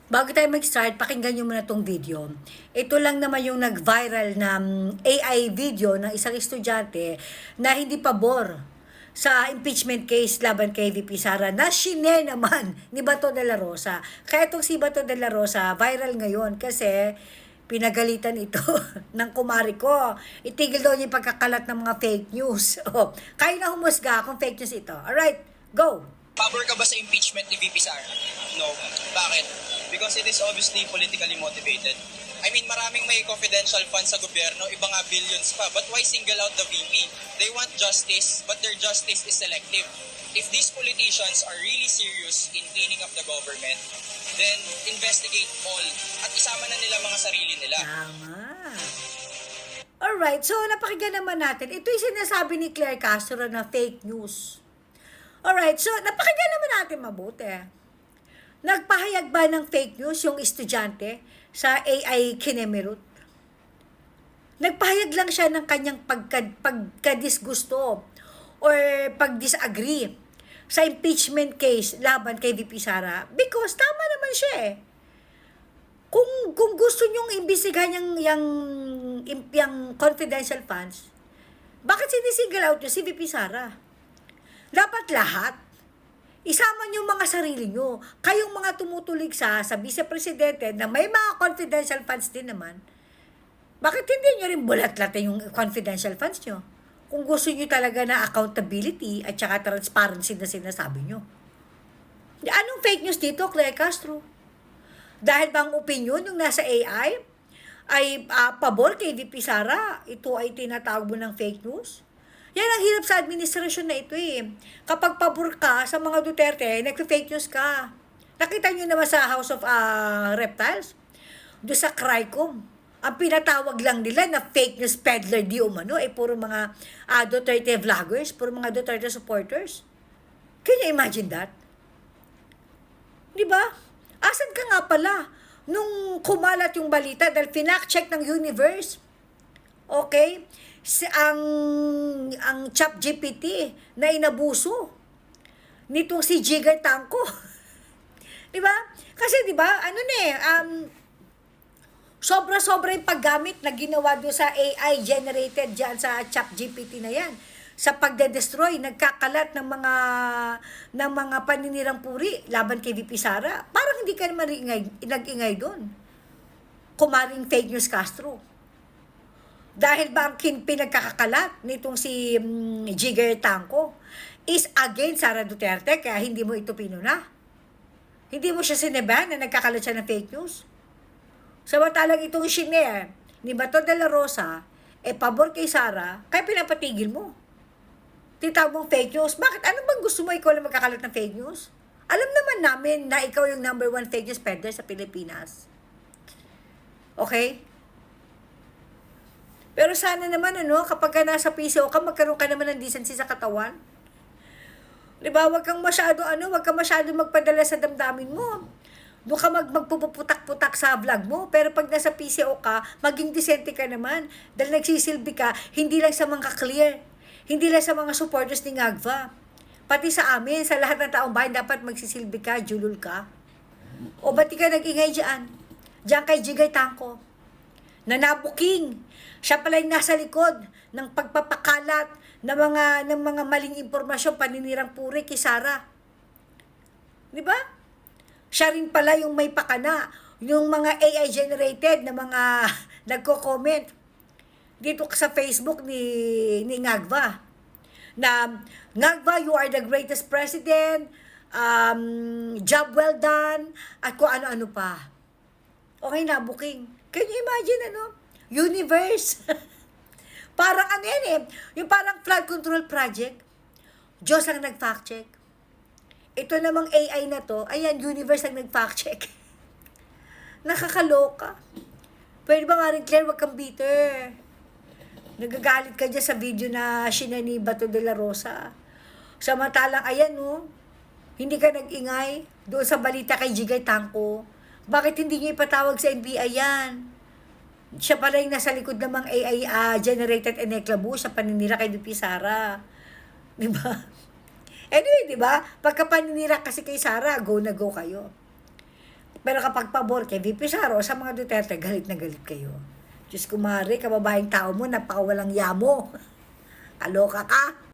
Bago tayo mag-start, pakinggan nyo muna tong video. Ito lang naman yung nag-viral na AI video ng isang estudyante na hindi pabor sa impeachment case laban kay VP Sara na shinare naman ni Bato de la Rosa. Kaya itong si Bato de la Rosa, viral ngayon kasi pinagalitan ito ng kumari ko. Itigil daw niya yung pagkakalat ng mga fake news. Oh, kayo na humusga kung fake news ito. Alright, go! Pabor ka ba sa impeachment ni VP Sara? No. Bakit? Because it is obviously politically motivated. I mean, maraming may confidential funds sa gobyerno, iba nga billions pa. But why single out the VP? They want justice, but their justice is selective. If these politicians are really serious in cleaning up the government, then investigate all at isama na nila mga sarili nila. Tama. Alright, so napakinggan naman natin. Ito yung sinasabi ni Claire Castro na fake news. Alright, so napakinggan naman natin mabuti. Nagpahayag ba ng fake news yung estudyante sa AI Kinemirut? Nagpahayag lang siya ng kanyang pagkadisgusto or pag-disagree sa impeachment case laban kay VP Sara because tama naman siya eh. Kung gusto nyong imbestigahan yung confidential funds, bakit sinisingle out nyo si VP Sara? Dapat lahat. Isama nyo mga sarili nyo. Kayong mga tumutulig sa vice-presidente na may mga confidential funds din naman. Bakit hindi nyo rin bulat-latin yung confidential funds nyo? Kung gusto nyo talaga na accountability at saka transparency na sinasabi nyo. Anong fake news dito, Claire Castro? Dahil bang opinion yung nasa AI ay pabor kay VP Sara, ito ay tinatawag mo ng fake news? Yan ang hirap sa administrasyon na ito eh. Kapag pabor ka sa mga Duterte, nagpe-fake news ka. Nakita nyo naman sa House of Reptiles, doon sa CRICOM, ang pinatawag lang nila na fake news peddler di umano ay puro mga Duterte vloggers, puro mga Duterte supporters. Can you imagine that? Di ba? Asan ka nga pala nung kumalat yung balita dahil finact-check ng Universe? Okay? Ang ChatGPT na inabuso nitong si Jigger Tanco. 'Di ba? Kasi 'di ba, sobra-sobra yung paggamit na ginawa doon sa AI generated diyan sa ChatGPT na 'yan. Sa pagde-destroy, nagkakalat ng mga paninirang puri laban kay VP Sara. Parang hindi ka naman nag-ingay doon. Kumaring fake news Castro. Dahil ba ang pinagkakakalat nitong si Jigger Tanco is against Sara Duterte kaya hindi mo ito pinuna? Hindi mo siya sineban na nagkakalat siya ng fake news? Samantalang itong shinare ni Bato de la Rosa pabor kay Sara, kaya pinapatigil mo. Titawag mong fake news. Bakit? Ano bang gusto mo ikaw lang magkakalat ng fake news? Alam naman namin na ikaw yung number 1 fake news peddler sa Pilipinas. Okay? Pero sana naman, kapag ka nasa PCO ka, magkaroon ka naman ng decency sa katawan. Diba? Huwag kang masyado magpadala sa damdamin mo. Doon ka magpuputak-putak sa vlog mo. Pero pag nasa PCO ka, maging decente ka naman. Dahil nagsisilbi ka, hindi lang sa mga clear. Hindi lang sa mga supporters ni Ngagva. Pati sa amin, sa lahat ng taong bayan, dapat magsisilbi ka, julul ka. O ba't di ka nag-ingay dyan? Diyan kay Jigay Tanco. Na nabuking. Siya pala yung nasa likod ng pagpapakalat ng mga maling impormasyon, paninirang puri kay Sara. Di ba? Siya rin pala yung may pakana, yung mga AI generated na mga nagko-comment dito sa Facebook ni Ngagva. Na, Ngagva, you are the greatest president, job well done, at kung ano-ano pa. Okay na, booking. Can you imagine, Universe. Parang yung parang flood control project. Diyos ang nag-fact check. Ito namang AI na to, ayan, Universe ang nag-fact check. Nakakaloka. Pwede ba nga rin, Claire, wag kang bitter. Nagagalit ka dyan sa video na sinani Bato de la Rosa. Samantalang, ayan, hindi ka nag-ingay doon sa balita kay Jigay Tanco. Bakit hindi niya ipatawag sa NBI yan? Siya pala yung nasa likod ng mga AI generated and eklabu sa paninira kay VP Sara. Diba? Anyway, diba? Pagka paninira kasi kay Sara, go na go kayo. Pero kapag pabor kay VP Sara o sa mga Duterte, galit na galit kayo. Diyos kumari, kababaeng tao mo, napakawalang yamo. Kaloka ka.